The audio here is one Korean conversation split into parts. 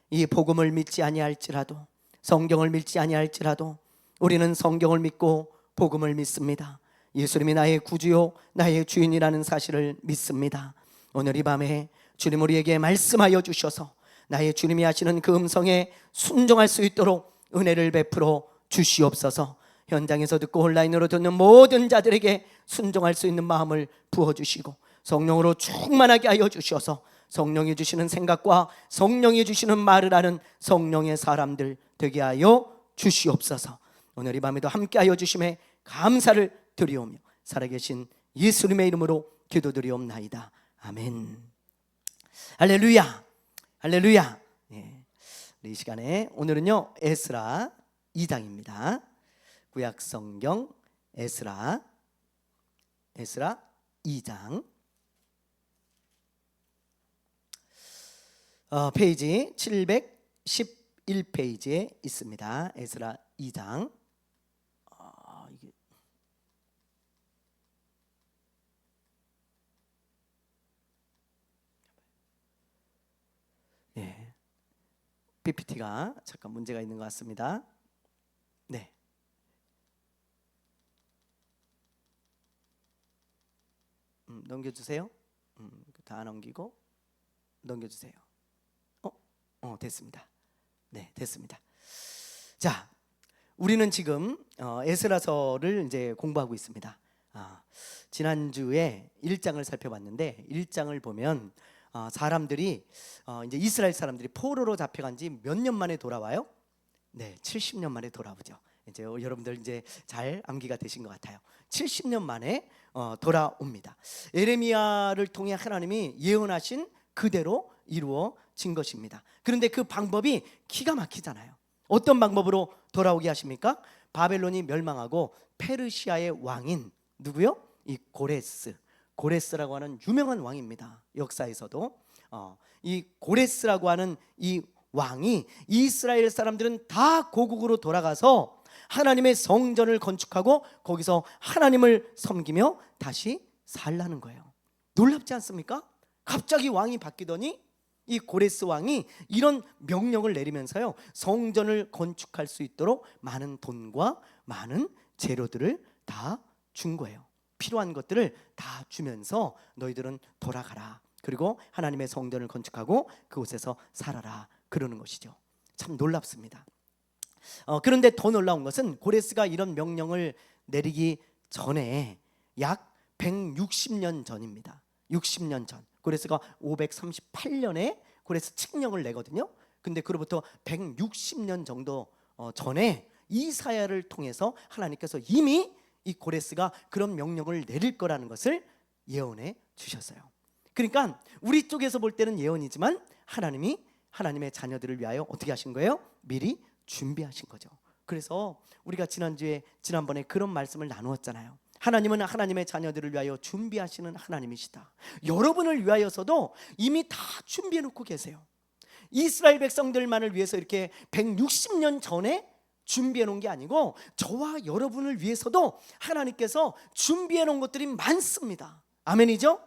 이 복음을 믿지 아니할지라도, 성경을 믿지 아니할지라도 우리는 성경을 믿고 복음을 믿습니다. 예수님이 나의 구주요 나의 주인이라는 사실을 믿습니다. 오늘 이 밤에 주님 우리에게 말씀하여 주셔서 나의 주님이 하시는 그 음성에 순종할 수 있도록 은혜를 베풀어 주시옵소서. 현장에서 듣고 온라인으로 듣는 모든 자들에게 순종할 수 있는 마음을 부어주시고 성령으로 충만하게 하여 주셔서 성령이 주시는 생각과 성령이 주시는 말을 하는 성령의 사람들 되게 하여 주시옵소서. 오늘 이 밤에도 함께하여 주심에 감사를 드리오며 살아계신 예수님의 이름으로 기도드리옵나이다. 아멘. 할렐루야, 할렐루야. 이 시간에 오늘은요 에스라 2장입니다. 구약성경 에스라 2장 페이지 711페이지에 있습니다. 에스라 2장. PPT가 잠깐 문제가 있는 것 같습니다. 네. 넘겨주세요. 다 넘기고 넘겨주세요. 됐습니다. 네, 됐습니다. 자, 우리는 지금 에스라서를 이제 공부하고 있습니다. 지난주에 1장을 살펴봤는데 1장을 보면 사람들이 이제 이스라엘 사람들이 포로로 잡혀간 지 몇 년 만에 돌아와요? 네, 70년 만에 돌아오죠. 이제 여러분들 이제 잘 암기가 되신 것 같아요. 70년 만에 돌아옵니다. 에레미야를 통해 하나님이 예언하신 그대로 이루어진 것입니다. 그런데 그 방법이 기가 막히잖아요. 어떤 방법으로 돌아오게 하십니까? 바벨론이 멸망하고 페르시아의 왕인 누구요? 이 고레스라고 하는 유명한 왕입니다. 역사에서도 이 고레스라고 하는 이 왕이 이스라엘 사람들은 다 고국으로 돌아가서 하나님의 성전을 건축하고 거기서 하나님을 섬기며 다시 살라는 거예요. 놀랍지 않습니까? 갑자기 왕이 바뀌더니 이 고레스 왕이 이런 명령을 내리면서요 성전을 건축할 수 있도록 많은 돈과 많은 재료들을 다 준 거예요. 필요한 것들을 다 주면서 너희들은 돌아가라. 그리고 하나님의 성전을 건축하고 그곳에서 살아라. 그러는 것이죠. 참 놀랍습니다. 그런데 더 놀라운 것은 고레스가 이런 명령을 내리기 전에 약 160년 전입니다. 60년 전. 고레스가 538년에 고레스 칙령을 내거든요. 근데 그로부터 160년 정도 전에 이사야를 통해서 하나님께서 이미 이 고레스가 그런 명령을 내릴 거라는 것을 예언해 주셨어요. 그러니까 우리 쪽에서 볼 때는 예언이지만 하나님이 하나님의 자녀들을 위하여 어떻게 하신 거예요? 미리 준비하신 거죠. 그래서 우리가 지난번에 그런 말씀을 나누었잖아요. 하나님은 하나님의 자녀들을 위하여 준비하시는 하나님이시다. 여러분을 위하여서도 이미 다 준비해 놓고 계세요. 이스라엘 백성들만을 위해서 이렇게 160년 전에 준비해 놓은 게 아니고 저와 여러분을 위해서도 하나님께서 준비해 놓은 것들이 많습니다. 아멘이죠?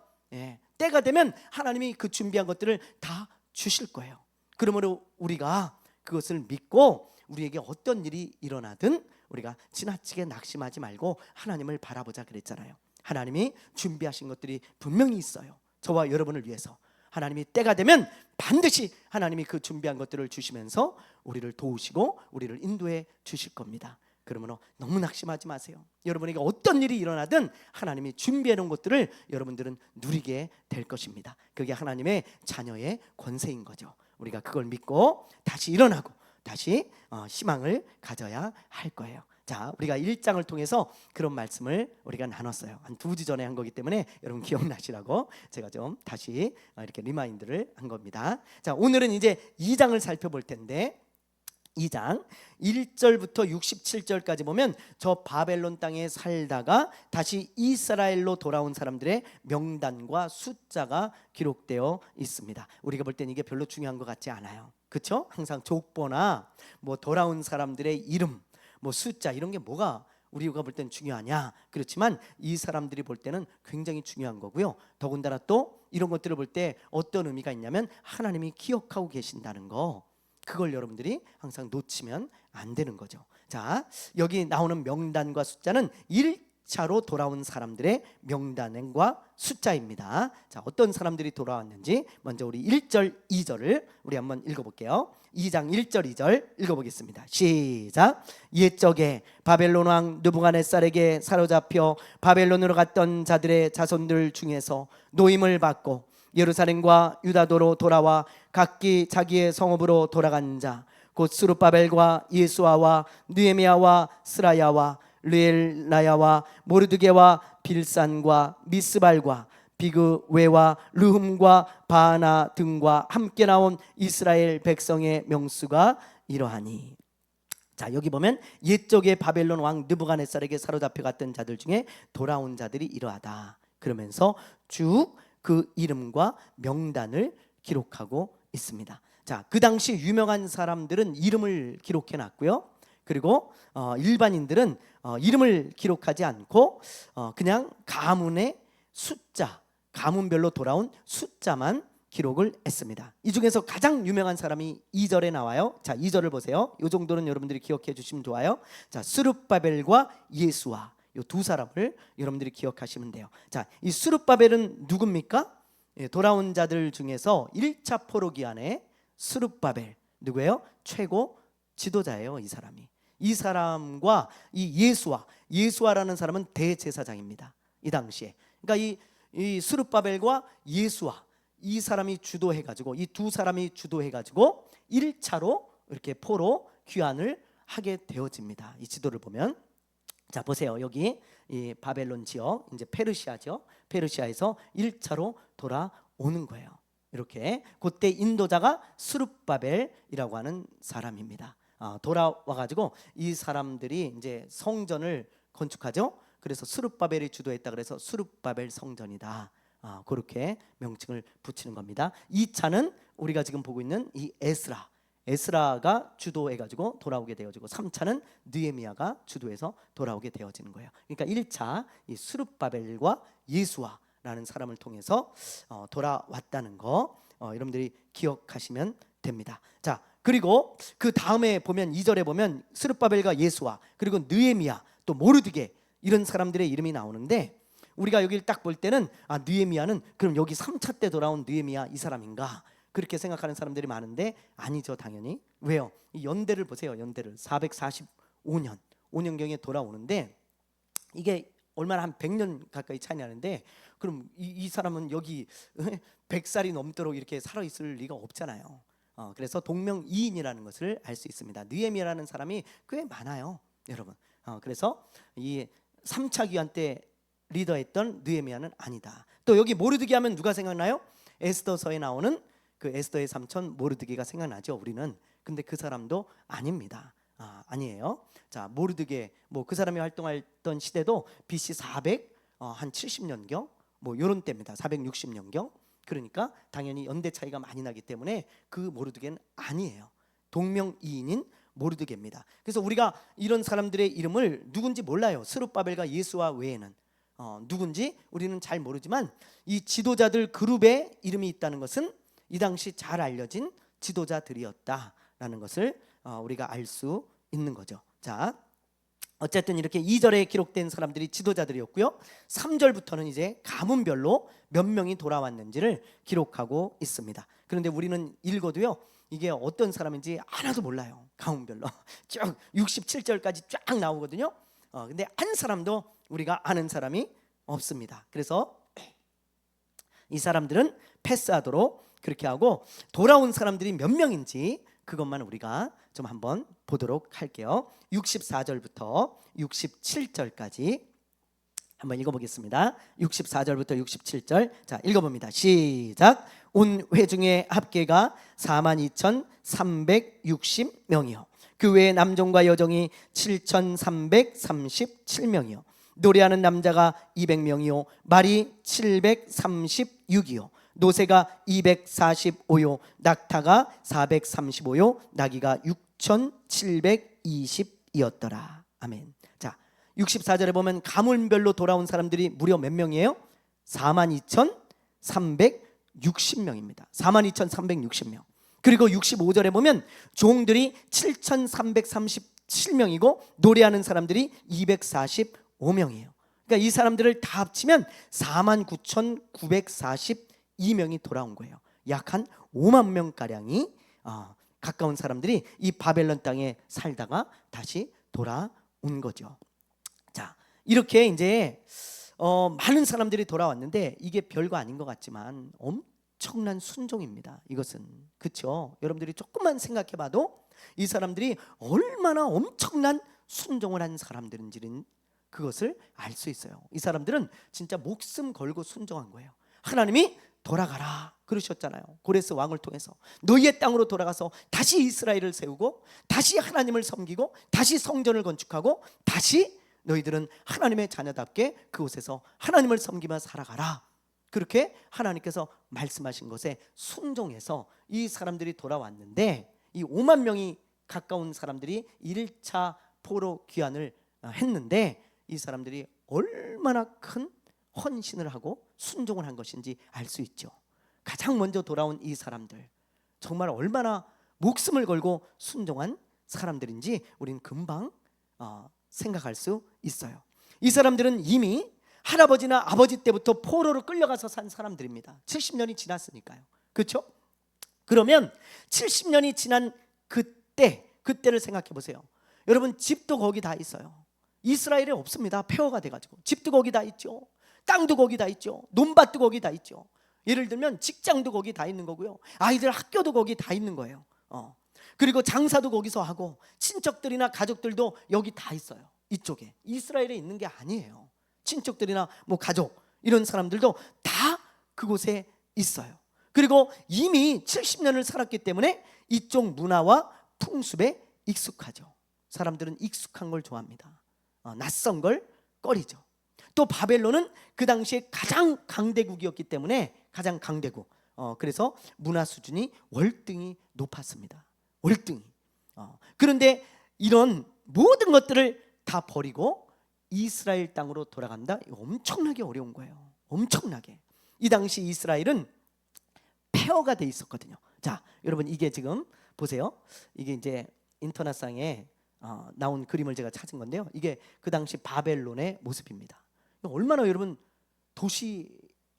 때가 되면 하나님이 그 준비한 것들을 다 주실 거예요. 그러므로 우리가 그것을 믿고 우리에게 어떤 일이 일어나든 우리가 지나치게 낙심하지 말고 하나님을 바라보자 그랬잖아요. 하나님이 준비하신 것들이 분명히 있어요. 저와 여러분을 위해서 하나님이 때가 되면 반드시 하나님이 그 준비한 것들을 주시면서 우리를 도우시고 우리를 인도해 주실 겁니다. 그러므로 너무 낙심하지 마세요. 여러분에게 어떤 일이 일어나든 하나님이 준비해 놓은 것들을 여러분들은 누리게 될 것입니다. 그게 하나님의 자녀의 권세인 거죠. 우리가 그걸 믿고 다시 일어나고 다시 희망을 가져야 할 거예요. 자, 우리가 1장을 통해서 그런 말씀을 우리가 나눴어요. 한 2주 전에 한 거기 때문에 여러분 기억나시라고 제가 좀 다시 이렇게 리마인드를 한 겁니다. 자, 오늘은 이제 2장을 살펴볼 텐데 2장 1절부터 67절까지 보면 저 바벨론 땅에 살다가 다시 이스라엘로 돌아온 사람들의 명단과 숫자가 기록되어 있습니다. 우리가 볼 때는 이게 별로 중요한 것 같지 않아요. 그렇죠? 항상 족보나 뭐 돌아온 사람들의 이름, 뭐 숫자 이런 게 뭐가 우리가 볼 때는 중요하냐? 그렇지만 이 사람들이 볼 때는 굉장히 중요한 거고요. 더군다나 또 이런 것들을 볼 때 어떤 의미가 있냐면 하나님이 기억하고 계신다는 거. 그걸 여러분들이 항상 놓치면 안 되는 거죠. 자, 여기 나오는 명단과 숫자는 1차로 돌아온 사람들의 명단과 숫자입니다. 자, 어떤 사람들이 돌아왔는지 먼저 우리 1절, 2절을 우리 한번 읽어볼게요. 2장 1절, 2절 읽어보겠습니다. 시작. 옛적에 바벨론 왕 느부갓네살에게 사로잡혀 바벨론으로 갔던 자들의 자손들 중에서 노임을 받고 예루살렘과 유다도로 돌아와 각기 자기의 성읍으로 돌아간 자 곧 스룹바벨과 예수아와 느헤미야와 스라야와 르엘나야와 모르드게와 빌산과 미스발과 비그웨와 르흠과 바하나 등과 함께 나온 이스라엘 백성의 명수가 이러하니. 자, 여기 보면 옛적에 바벨론 왕 느부갓네살에게 사로잡혀 갔던 자들 중에 돌아온 자들이 이러하다 그러면서 쭉 그 이름과 명단을 기록하고 있습니다. 자, 그 당시 유명한 사람들은 이름을 기록해 놨고요. 그리고 일반인들은 이름을 기록하지 않고 그냥 가문의 숫자, 가문별로 돌아온 숫자만 기록을 했습니다. 이 중에서 가장 유명한 사람이 2절에 나와요. 자, 2절을 보세요. 이 정도는 여러분들이 기억해 주시면 좋아요. 자, 스룹바벨과 예수아, 이 두 사람을 여러분들이 기억하시면 돼요. 자, 이 스룹바벨은 누굽니까? 예, 돌아온 자들 중에서 1차 포로 기간에 스룹바벨 누구예요? 최고 지도자예요. 이 사람이. 이 사람과 이 예수아라는 사람은 대제사장입니다. 이 당시에. 그러니까 이 스룹바벨과 예수아 이 사람이 주도해가지고 이 두 사람이 주도해가지고 1차로 이렇게 포로 귀환을 하게 되어집니다. 이 지도를 보면 자, 보세요. 여기 이 바벨론 지역 이제 페르시아죠. 페르시아에서 1차로 돌아오는 거예요. 이렇게 그때 인도자가 스룹바벨이라고 하는 사람입니다. 돌아와가지고 이 사람들이 이제 성전을 건축하죠. 그래서 스룹바벨이 주도했다 그래서 스룹바벨 성전이다. 그렇게 명칭을 붙이는 겁니다. 2차는 우리가 지금 보고 있는 이 에스라가 주도해가지고 돌아오게 되어지고 3차는 느헤미야가 주도해서 돌아오게 되어지는 거예요. 그러니까 1차 이 스룹바벨과 예수아라는 사람을 통해서 돌아왔다는 거 여러분들이 기억하시면 됩니다. 자, 그리고 그 다음에 보면 2절에 보면 스룹바벨과 예수아 그리고 느헤미야 또 모르드게 이런 사람들의 이름이 나오는데 우리가 여기를 딱 볼 때는 느헤미야는 그럼 여기 3차 때 돌아온 느헤미야 이 사람인가 그렇게 생각하는 사람들이 많은데 아니죠. 당연히. 왜요? 이 연대를 보세요. 연대를 445년 5년경에 돌아오는데 이게 얼마나 한 100년 가까이 차이 나는데 그럼 이 사람은 여기 100살이 넘도록 이렇게 살아있을 리가 없잖아요. 그래서 동명이인이라는 것을 알 수 있습니다. 느헤미야라는 사람이 꽤 많아요, 여러분. 그래서 이 3차 귀환 때 리더했던 느헤미야는 아니다. 또 여기 모르드게 하면 누가 생각나요? 에스더서에 나오는 그 에스더의 삼촌 모르드게가 생각나죠, 우리는. 근데 그 사람도 아닙니다. 아니에요. 자, 모르드게 뭐 그 사람이 활동했던 시대도 BC 400 한 70년경 뭐 요런 때입니다. 460년경. 그러니까 당연히 연대 차이가 많이 나기 때문에 그 모르드게는 아니에요. 동명이인인 모르드게입니다. 그래서 우리가 이런 사람들의 이름을 누군지 몰라요. 스룹바벨과 예수아 외에는 누군지 우리는 잘 모르지만 이 지도자들 그룹에 이름이 있다는 것은 이 당시 잘 알려진 지도자들이었다라는 것을 우리가 알 수 있는 거죠. 자, 어쨌든 이렇게 2절에 기록된 사람들이 지도자들이었고요. 3절부터는 이제 가문별로 몇 명이 돌아왔는지를 기록하고 있습니다. 그런데 우리는 읽어도요 이게 어떤 사람인지 하나도 몰라요. 가문별로 쭉 67절까지 쫙 나오거든요. 근데 한 사람도 우리가 아는 사람이 없습니다. 그래서 이 사람들은 패스하도록 그렇게 하고 돌아온 사람들이 몇 명인지 그것만 우리가 좀 한번 보도록 할게요. 64절부터 67절까지 한번 읽어보겠습니다. 64절부터 67절 자 읽어봅니다. 시작. 온 회중의 합계가 42,360명이요 그 외에 남종과 여종이 7,337명이요 노래하는 남자가 200명이요 말이 736이요 노새가 245요 낙타가 435요 나귀가 6,720이었더라. 아멘. 자, 64절에 보면 가문별로 돌아온 사람들이 무려 몇 명이에요? 42,360명입니다. 42,360명. 그리고 65절에 보면 종들이 7,337명이고 노래하는 사람들이 245명이에요. 그러니까 이 사람들을 다 합치면 49,942명이 돌아온 거예요. 약 한 5만 명가량이 가까운 사람들이 이 바벨론 땅에 살다가 다시 돌아온 거죠. 자, 이렇게 이제 많은 사람들이 돌아왔는데 이게 별거 아닌 것 같지만 엄청난 순종입니다. 이것은 그렇죠. 여러분들이 조금만 생각해봐도 이 사람들이 얼마나 엄청난 순종을 한 사람들인지는 그것을 알 수 있어요. 이 사람들은 진짜 목숨 걸고 순종한 거예요. 하나님이 돌아가라 그러셨잖아요. 고레스 왕을 통해서 너희의 땅으로 돌아가서 다시 이스라엘을 세우고 다시 하나님을 섬기고 다시 성전을 건축하고 다시 너희들은 하나님의 자녀답게 그곳에서 하나님을 섬기며 살아가라. 그렇게 하나님께서 말씀하신 것에 순종해서 이 사람들이 돌아왔는데 이 5만 명이 가까운 사람들이 1차 포로 귀환을 했는데 이 사람들이 얼마나 큰 헌신을 하고 순종을 한 것인지 알 수 있죠. 가장 먼저 돌아온 이 사람들 정말 얼마나 목숨을 걸고 순종한 사람들인지 우린 금방 생각할 수 있어요. 이 사람들은 이미 할아버지나 아버지 때부터 포로로 끌려가서 산 사람들입니다. 70년이 지났으니까요. 그렇죠? 그러면 70년이 지난 그때를 생각해 보세요. 여러분 집도 거기 다 있어요. 이스라엘에 없습니다. 폐허가 돼가지고 집도 거기 다 있죠. 땅도 거기 다 있죠. 논밭도 거기 다 있죠. 예를 들면 직장도 거기 다 있는 거고요. 아이들 학교도 거기 다 있는 거예요. 그리고 장사도 거기서 하고 친척들이나 가족들도 여기 다 있어요. 이쪽에 이스라엘에 있는 게 아니에요. 친척들이나 뭐 가족 이런 사람들도 다 그곳에 있어요. 그리고 이미 70년을 살았기 때문에 이쪽 문화와 풍습에 익숙하죠. 사람들은 익숙한 걸 좋아합니다. 낯선 걸 꺼리죠. 또 바벨론은 그 당시에 가장 강대국이었기 때문에 가장 강대국. 그래서 문화 수준이 월등히 높았습니다. 월등히. 그런데 이런 모든 것들을 다 버리고 이스라엘 땅으로 돌아간다. 이거 엄청나게 어려운 거예요. 엄청나게. 이 당시 이스라엘은 폐허가 돼 있었거든요. 자, 여러분 이게 지금 보세요. 이게 이제 인터넷상에 나온 그림을 제가 찾은 건데요. 이게 그 당시 바벨론의 모습입니다. 얼마나 여러분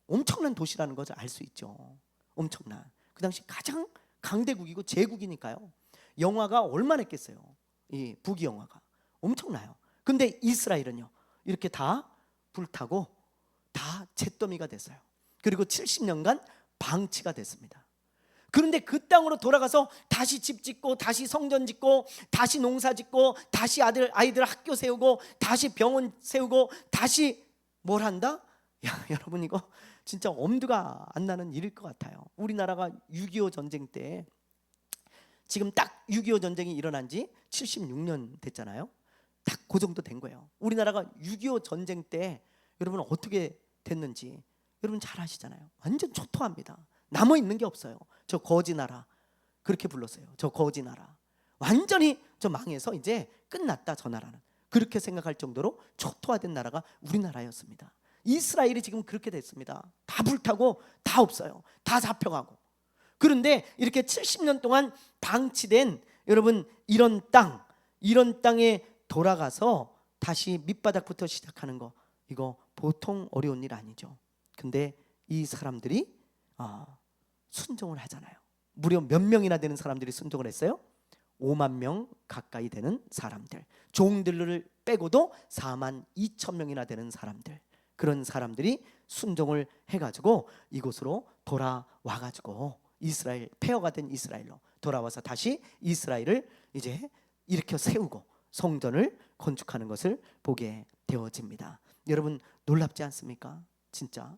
엄청난 도시라는 것을 알 수 있죠. 엄청난. 그 당시 가장 강대국이고 제국이니까요. 영화가 얼마나 했겠어요. 이 북이 영화가 엄청나요. 근데 이스라엘은요 이렇게 다 불타고 다 잿더미가 됐어요. 그리고 70년간 방치가 됐습니다. 그런데 그 땅으로 돌아가서 다시 집 짓고 다시 성전 짓고 다시 농사 짓고 다시 아이들 학교 세우고 다시 병원 세우고 다시 뭘 한다? 야, 여러분 이거 진짜 엄두가 안 나는 일일 것 같아요. 우리나라가 6.25 전쟁 때 지금 딱 6.25 전쟁이 일어난 지 76년 됐잖아요. 딱 그 정도 된 거예요. 우리나라가 6.25 전쟁 때 여러분 어떻게 됐는지 여러분 잘 아시잖아요. 완전 초토화입니다. 남아있는 게 없어요. 저 거지 나라 그렇게 불렀어요. 저 거지 나라 완전히 저 망해서 이제 끝났다 저 나라는. 그렇게 생각할 정도로 초토화된 나라가 우리나라였습니다. 이스라엘이 지금 그렇게 됐습니다. 다 불타고 다 없어요. 다 잡혀가고. 그런데 이렇게 70년 동안 방치된 여러분 이런 땅에 돌아가서 다시 밑바닥부터 시작하는 거 이거 보통 어려운 일 아니죠. 근데 이 사람들이 순종을 하잖아요. 무려 몇 명이나 되는 사람들이 순종을 했어요? 5만 명 가까이 되는 사람들, 종들을 빼고도 4만 2천 명이나 되는 사람들, 그런 사람들이 순종을 해가지고 이곳으로 돌아와가지고 이스라엘 폐허가 된 이스라엘로 돌아와서 다시 이스라엘을 이제 일으켜 세우고 성전을 건축하는 것을 보게 되어집니다. 여러분 놀랍지 않습니까? 진짜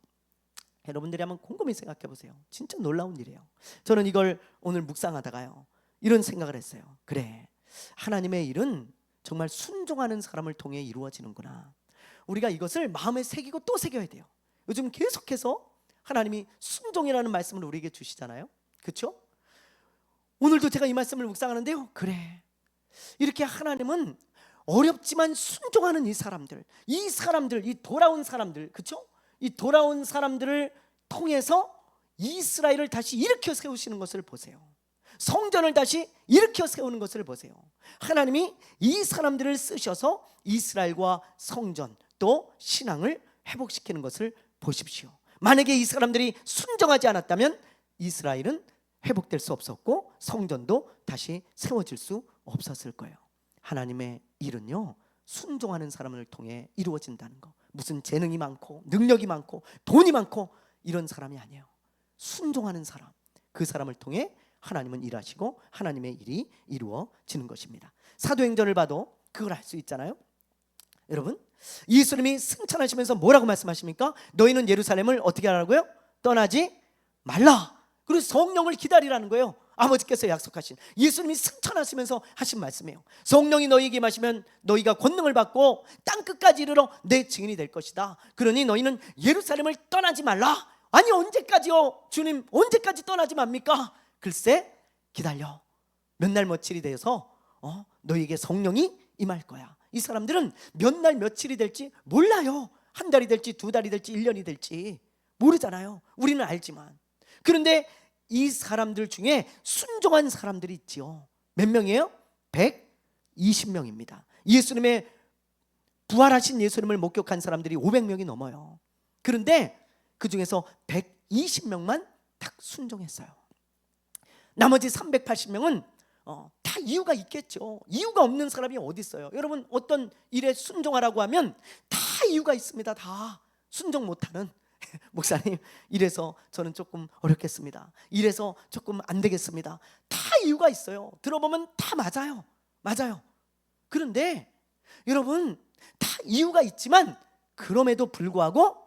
여러분들이 한번 곰곰이 생각해 보세요. 진짜 놀라운 일이에요. 저는 이걸 오늘 묵상하다가요 이런 생각을 했어요. 그래, 하나님의 일은 정말 순종하는 사람을 통해 이루어지는구나. 우리가 이것을 마음에 새기고 또 새겨야 돼요. 요즘 계속해서 하나님이 순종이라는 말씀을 우리에게 주시잖아요. 그렇죠? 오늘도 제가 이 말씀을 묵상하는데요, 그래, 이렇게 하나님은 어렵지만 순종하는 이 사람들, 이 돌아온 사람들, 그렇죠? 이 돌아온 사람들을 통해서 이스라엘을 다시 일으켜 세우시는 것을 보세요. 성전을 다시 일으켜 세우는 것을 보세요. 하나님이 이 사람들을 쓰셔서 이스라엘과 성전 또 신앙을 회복시키는 것을 보십시오. 만약에 이 사람들이 순종하지 않았다면 이스라엘은 회복될 수 없었고 성전도 다시 세워질 수 없었을 거예요. 하나님의 일은요, 순종하는 사람을 통해 이루어진다는 거. 무슨 재능이 많고 능력이 많고 돈이 많고 이런 사람이 아니에요. 순종하는 사람, 그 사람을 통해 하나님은 일하시고 하나님의 일이 이루어지는 것입니다. 사도행전을 봐도 그걸 알 수 있잖아요. 여러분, 예수님이 승천하시면서 뭐라고 말씀하십니까? 너희는 예루살렘을 어떻게 하라고요? 떠나지 말라. 그리고 성령을 기다리라는 거예요. 아버지께서 약속하신, 예수님이 승천하시면서 하신 말씀이에요. 성령이 너희에게 임하시면 너희가 권능을 받고 땅끝까지 이르러 내 증인이 될 것이다. 그러니 너희는 예루살렘을 떠나지 말라. 아니 언제까지요? 주님 언제까지 떠나지 맙니까? 글쎄 기다려. 몇 날 며칠이 되어서 너희에게 성령이 임할 거야. 이 사람들은 몇 날 며칠이 될지 몰라요. 한 달이 될지 두 달이 될지 1년이 될지 모르잖아요. 우리는 알지만. 그런데 이 사람들 중에 순종한 사람들이 있지요. 몇 명이에요? 120명입니다. 예수님의 부활하신 예수님을 목격한 사람들이 500명이 넘어요. 그런데 그 중에서 120명만 딱 순종했어요. 나머지 380명은 다 이유가 있겠죠. 이유가 없는 사람이 어디 있어요? 여러분, 어떤 일에 순종하라고 하면 다 이유가 있습니다. 다 순종 못하는. 목사님, 이래서 저는 조금 어렵겠습니다. 이래서 조금 안 되겠습니다. 다 이유가 있어요. 들어보면 다 맞아요. 그런데 여러분, 다 이유가 있지만 그럼에도 불구하고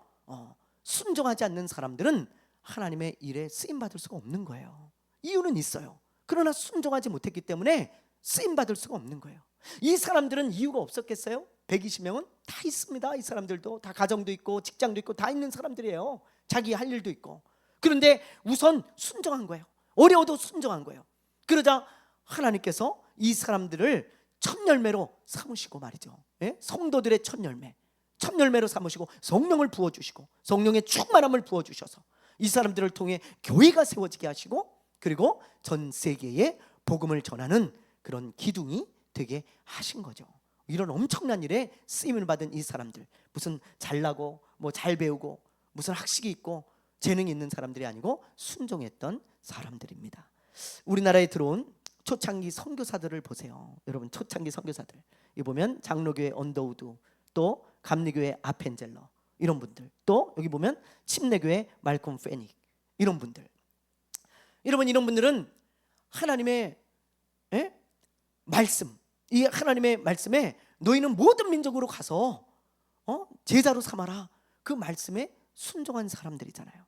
순종하지 않는 사람들은 하나님의 일에 쓰임받을 수가 없는 거예요. 이유는 있어요. 그러나 순종하지 못했기 때문에 쓰임받을 수가 없는 거예요. 이 사람들은 이유가 없었겠어요? 120명은 다 있습니다. 이 사람들도 다 가정도 있고 직장도 있고 다 있는 사람들이에요. 자기 할 일도 있고. 그런데 우선 순종한 거예요. 어려워도 순종한 거예요. 그러자 하나님께서 이 사람들을 첫 열매로 삼으시고 말이죠. 성도들의 첫 열매로 삼으시고 성령을 부어주시고 성령의 충만함을 부어주셔서 이 사람들을 통해 교회가 세워지게 하시고, 그리고 전 세계에 복음을 전하는 그런 기둥이 되게 하신 거죠. 이런 엄청난 일에 쓰임을 받은 이 사람들, 무슨 잘나고 뭐 잘 배우고 무슨 학식이 있고 재능이 있는 사람들이 아니고 순종했던 사람들입니다. 우리나라에 들어온 초창기 선교사들을 보세요. 여러분, 초창기 선교사들, 이 보면 장로교회 언더우드, 또 감리교회 아펜젤러, 이런 분들, 또 여기 보면 침례교회 말콤 페닉, 이런 분들. 여러분, 이런 분들은 하나님의 말씀, 이 하나님의 말씀에 너희는 모든 민족으로 가서 제자로 삼아라, 그 말씀에 순종한 사람들이잖아요.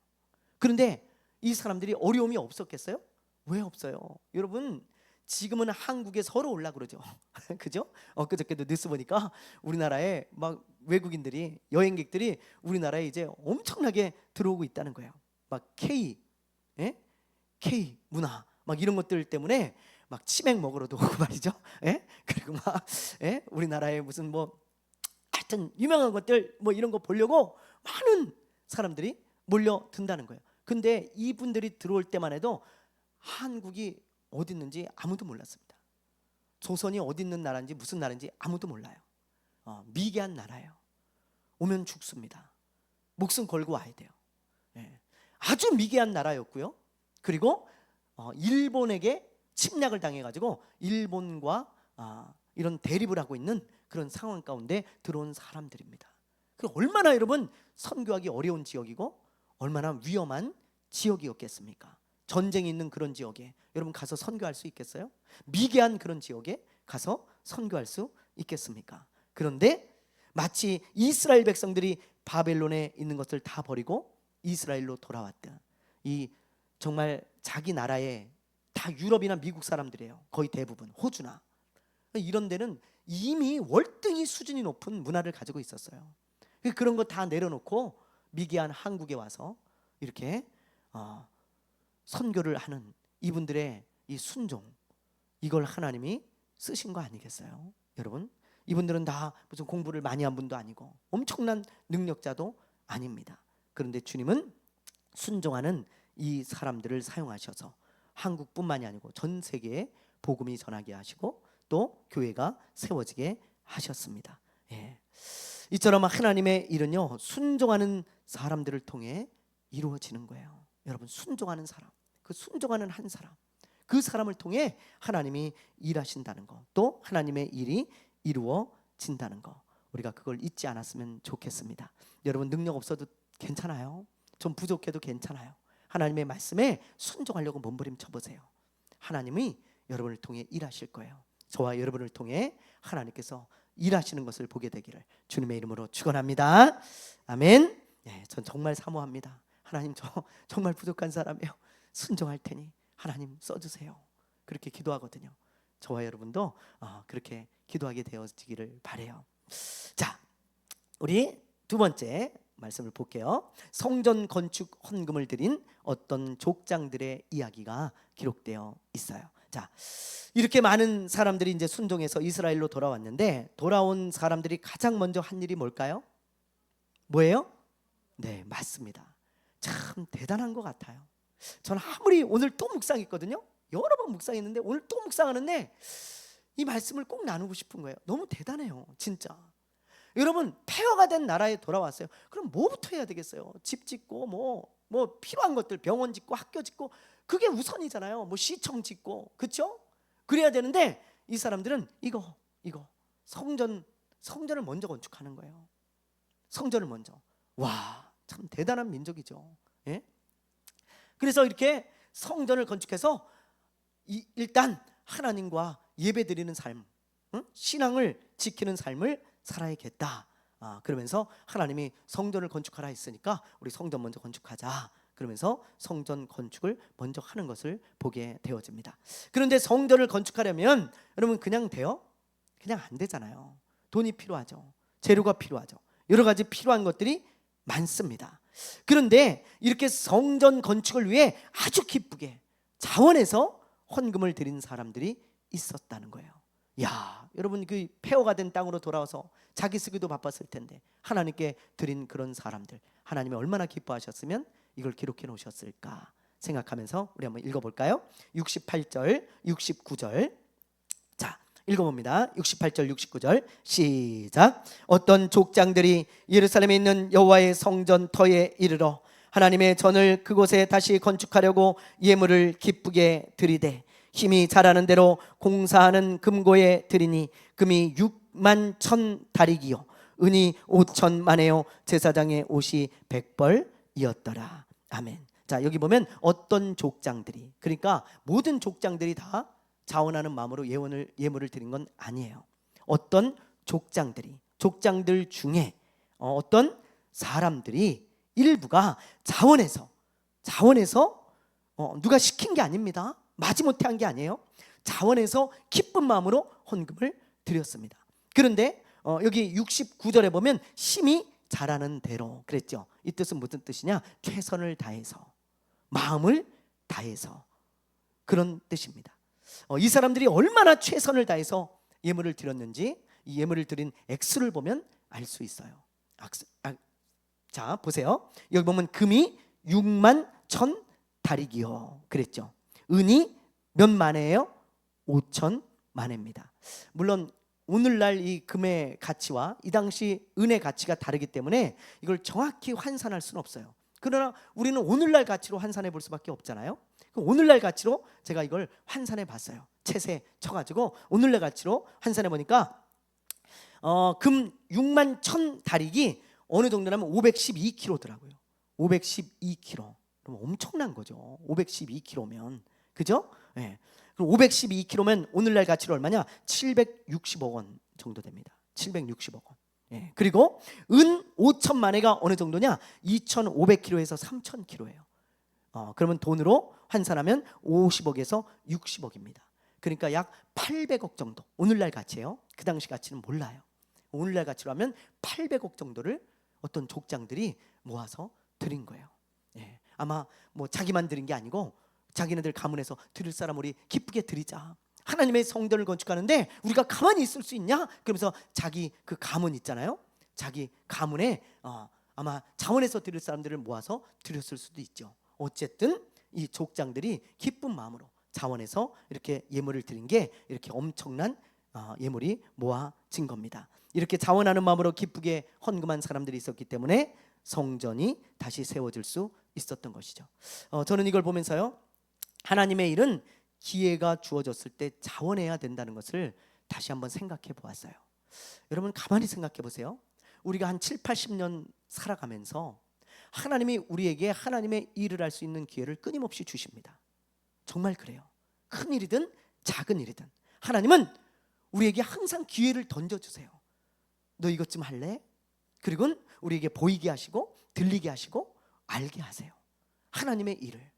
그런데 이 사람들이 어려움이 없었겠어요? 왜 없어요? 여러분, 지금은 한국에 서로 올라 그러죠. 그죠? 엊그저께도 뉴스 보니까 우리나라에 막 외국인들이, 여행객들이 우리나라에 이제 엄청나게 들어오고 있다는 거예요. 막 K 문화 막 이런 것들 때문에 막 치맥 먹으러도 오고 말이죠. 그리고 막 우리나라에 무슨 뭐 하여튼 유명한 것들 뭐 이런 거 보려고 많은 사람들이 몰려든다는 거예요. 근데 이분들이 들어올 때만 해도 한국이 어디 있는지 아무도 몰랐습니다. 조선이 어디 있는 나라인지 무슨 나라인지 아무도 몰라요. 미개한 나라예요. 오면 죽습니다. 목숨 걸고 와야 돼요. 아주 미개한 나라였고요. 그리고 일본에게 침략을 당해가지고 일본과 이런 대립을 하고 있는 그런 상황 가운데 들어온 사람들입니다. 그 얼마나 여러분 선교하기 어려운 지역이고 얼마나 위험한 지역이었겠습니까? 전쟁이 있는 그런 지역에 여러분 가서 선교할 수 있겠어요? 미개한 그런 지역에 가서 선교할 수 있겠습니까? 그런데 마치 이스라엘 백성들이 바벨론에 있는 것을 다 버리고 이스라엘로 돌아왔다. 이 정말 자기 나라에 다 유럽이나 미국 사람들이에요. 거의 대부분 호주나 이런 데는 이미 월등히 수준이 높은 문화를 가지고 있었어요. 그런 거 다 내려놓고 미개한 한국에 와서 이렇게 선교를 하는 이분들의 이 순종, 이걸 하나님이 쓰신 거 아니겠어요? 여러분, 이분들은 다 무슨 공부를 많이 한 분도 아니고 엄청난 능력자도 아닙니다. 그런데 주님은 순종하는 이 사람들을 사용하셔서 한국뿐만이 아니고 전 세계에 복음이 전하게 하시고 또 교회가 세워지게 하셨습니다. 예. 이처럼 하나님의 일은요, 순종하는 사람들을 통해 이루어지는 거예요. 여러분, 순종하는 사람, 그 순종하는 한 사람, 그 사람을 통해 하나님이 일하신다는 거, 또 하나님의 일이 이루어진다는 거, 우리가 그걸 잊지 않았으면 좋겠습니다. 여러분, 능력 없어도 괜찮아요. 좀 부족해도 괜찮아요. 하나님의 말씀에 순종하려고 몸부림쳐 보세요. 하나님이 여러분을 통해 일하실 거예요. 저와 여러분을 통해 하나님께서 일하시는 것을 보게 되기를 주님의 이름으로 축원합니다. 아멘. 네, 전 정말 사모합니다. 하나님, 저 정말 부족한 사람이에요. 순종할 테니 하나님 써주세요. 그렇게 기도하거든요. 저와 여러분도 그렇게 기도하게 되어지기를 바래요. 자, 우리 두 번째 말씀을 볼게요. 성전 건축 헌금을 드린 어떤 족장들의 이야기가 기록되어 있어요. 자, 이렇게 많은 사람들이 이제 순종해서 이스라엘로 돌아왔는데, 돌아온 사람들이 가장 먼저 한 일이 뭘까요? 뭐예요? 네, 맞습니다. 참 대단한 것 같아요. 저는 아무리 오늘 또 묵상했거든요. 여러 번 묵상했는데 오늘 또 묵상하는데 이 말씀을 꼭 나누고 싶은 거예요. 너무 대단해요, 진짜. 여러분, 폐허가 된 나라에 돌아왔어요. 그럼 뭐부터 해야 되겠어요? 집 짓고 뭐 필요한 것들, 병원 짓고 학교 짓고, 그게 우선이잖아요. 뭐 시청 짓고, 그렇죠? 그래야 되는데 이 사람들은 이거 성전을 먼저 건축하는 거예요. 성전을 먼저. 와, 참 대단한 민족이죠. 예? 그래서 이렇게 성전을 건축해서 일단 하나님과 예배드리는 삶, 신앙을 지키는 삶을 살아야겠다. 그러면서 하나님이 성전을 건축하라 했으니까 우리 성전 먼저 건축하자. 그러면서 성전 건축을 먼저 하는 것을 보게 되어집니다. 그런데 성전을 건축하려면 여러분 그냥 돼요? 그냥 안 되잖아요. 돈이 필요하죠. 재료가 필요하죠. 여러 가지 필요한 것들이 많습니다. 그런데 이렇게 성전 건축을 위해 아주 기쁘게 자원해서 헌금을 드린 사람들이 있었다는 거예요. 야, 여러분, 그 폐허가 된 땅으로 돌아와서 자기 쓰기도 바빴을 텐데 하나님께 드린 그런 사람들, 하나님이 얼마나 기뻐하셨으면 이걸 기록해 놓으셨을까 생각하면서 우리 한번 읽어볼까요? 68절 69절. 자, 읽어봅니다. 68절 69절 시작. 어떤 족장들이 예루살렘에 있는 여호와의 성전 터에 이르러 하나님의 전을 그곳에 다시 건축하려고 예물을 기쁘게 드리되 힘이 자라는 대로 공사하는 금고에 드리니 금이 6만 1,000 다리기요 은이 5천만에요 제사장의 옷이 100벌이었더라. 아멘. 자, 여기 보면 어떤 족장들이, 그러니까 모든 족장들이 다 자원하는 마음으로 예물을 드린 건 아니에요. 어떤 족장들 중에 어떤 사람들이 일부가 자원해서 누가 시킨 게 아닙니다. 마지못해 한 게 아니에요. 자원해서 기쁜 마음으로 헌금을 드렸습니다. 그런데 여기 69절에 보면 힘이 자라는 대로 그랬죠. 이 뜻은 무슨 뜻이냐? 최선을 다해서, 마음을 다해서, 그런 뜻입니다. 이 사람들이 얼마나 최선을 다해서 예물을 드렸는지 이 예물을 드린 액수를 보면 알 수 있어요. 자, 보세요. 여기 보면 금이 6만 1,000 다리기요 그랬죠. 은이 몇 만에예요? 5천 만에입니다. 물론 오늘날 이 금의 가치와 이 당시 은의 가치가 다르기 때문에 이걸 정확히 환산할 수는 없어요. 그러나 우리는 오늘날 가치로 환산해 볼 수밖에 없잖아요. 오늘날 가치로 제가 이걸 환산해 봤어요. 채세 쳐가지고 오늘날 가치로 환산해 보니까 금 6만 1,000 다리기 어느 정도냐면 512kg더라고요. 512kg. 그럼 엄청난 거죠. 512kg면, 그죠? 네. 그럼 512kg면 오늘날 가치로 얼마냐? 760억 원 정도 됩니다. 760억 원. 네. 그리고 은 5천만회가 어느 정도냐? 2,500kg에서 3,000kg예요. 그러면 돈으로 환산하면 50억에서 60억입니다. 그러니까 약 800억 정도. 오늘날 가치예요. 그 당시 가치는 몰라요. 오늘날 가치로 하면 800억 정도를 어떤 족장들이 모아서 드린 거예요. 예. 아마 뭐 자기만 드린 게 아니고 자기네들 가문에서 드릴 사람 우리 기쁘게 드리자. 하나님의 성전을 건축하는데 우리가 가만히 있을 수 있냐? 그러면서 자기 그 가문 있잖아요. 자기 가문에 아마 자원해서 드릴 사람들을 모아서 드렸을 수도 있죠. 어쨌든 이 족장들이 기쁜 마음으로 자원해서 이렇게 예물을 드린 게 이렇게 엄청난 예물이 모아진 겁니다. 이렇게 자원하는 마음으로 기쁘게 헌금한 사람들이 있었기 때문에 성전이 다시 세워질 수 있었던 것이죠. 저는 이걸 보면서요, 하나님의 일은 기회가 주어졌을 때 자원해야 된다는 것을 다시 한번 생각해 보았어요. 여러분 가만히 생각해 보세요. 우리가 한 7, 80년 살아가면서 하나님이 우리에게 하나님의 일을 할 수 있는 기회를 끊임없이 주십니다. 정말 그래요. 큰 일이든 작은 일이든 하나님은 우리에게 항상 기회를 던져주세요. 너 이것 좀 할래? 그리고 우리에게 보이게 하시고 들리게 하시고 알게 하세요. 하나님의 일을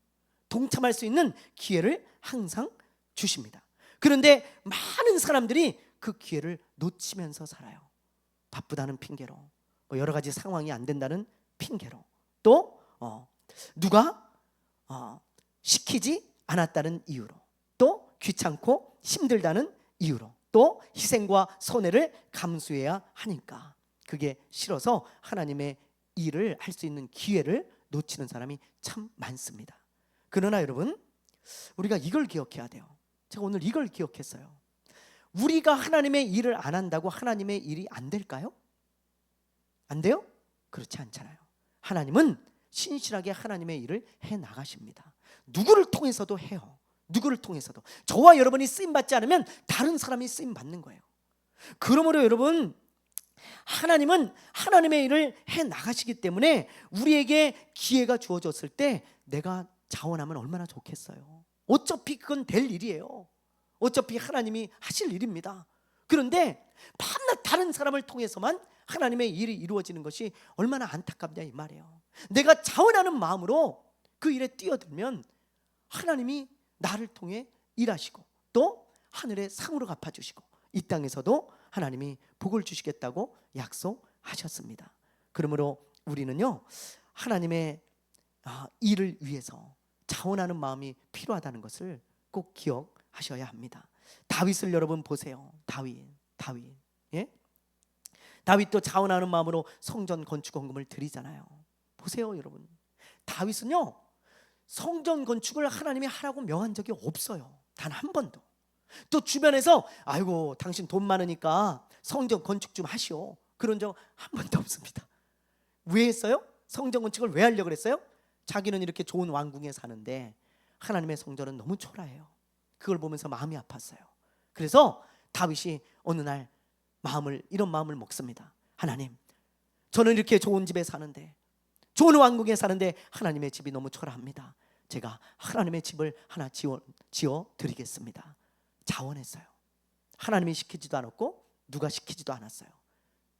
동참할 수 있는 기회를 항상 주십니다. 그런데 많은 사람들이 그 기회를 놓치면서 살아요. 바쁘다는 핑계로, 여러 가지 상황이 안 된다는 핑계로, 또 누가 시키지 않았다는 이유로, 또 귀찮고 힘들다는 이유로, 또 희생과 손해를 감수해야 하니까 그게 싫어서 하나님의 일을 할 수 있는 기회를 놓치는 사람이 참 많습니다. 그러나 여러분, 우리가 이걸 기억해야 돼요. 제가 오늘 이걸 기억했어요. 우리가 하나님의 일을 안 한다고 하나님의 일이 안 될까요? 안 돼요? 그렇지 않잖아요. 하나님은 신실하게 하나님의 일을 해 나가십니다. 누구를 통해서도 해요. 누구를 통해서도. 저와 여러분이 쓰임받지 않으면 다른 사람이 쓰임받는 거예요. 그러므로 여러분, 하나님은 하나님의 일을 해 나가시기 때문에 우리에게 기회가 주어졌을 때 내가 자원하면 얼마나 좋겠어요. 어차피 그건 될 일이에요. 어차피 하나님이 하실 일입니다. 그런데 밤낮 다른 사람을 통해서만 하나님의 일이 이루어지는 것이 얼마나 안타깝냐 이 말이에요. 내가 자원하는 마음으로 그 일에 뛰어들면 하나님이 나를 통해 일하시고 또 하늘의 상으로 갚아주시고 이 땅에서도 하나님이 복을 주시겠다고 약속하셨습니다. 그러므로 우리는요, 하나님의 일을 위해서 자원하는 마음이 필요하다는 것을 꼭 기억하셔야 합니다. 다윗을 여러분 보세요. 다윗. 예? 다윗도 자원하는 마음으로 성전 건축 헌금을 드리잖아요. 보세요 여러분, 다윗은요 성전 건축을 하나님이 하라고 명한 적이 없어요. 단 한 번도. 또 주변에서 아이고 당신 돈 많으니까 성전 건축 좀 하시오, 그런 적 한 번도 없습니다. 왜 했어요? 성전 건축을 왜 하려고 그랬어요? 자기는 이렇게 좋은 왕궁에 사는데 하나님의 성전은 너무 초라해요. 그걸 보면서 마음이 아팠어요. 그래서 다윗이 어느 날 이런 마음을 먹습니다. 하나님, 저는 이렇게 좋은 집에 사는데, 좋은 왕궁에 사는데 하나님의 집이 너무 초라합니다. 제가 하나님의 집을 하나 지어 드리겠습니다. 자원했어요. 하나님이 시키지도 않았고 누가 시키지도 않았어요.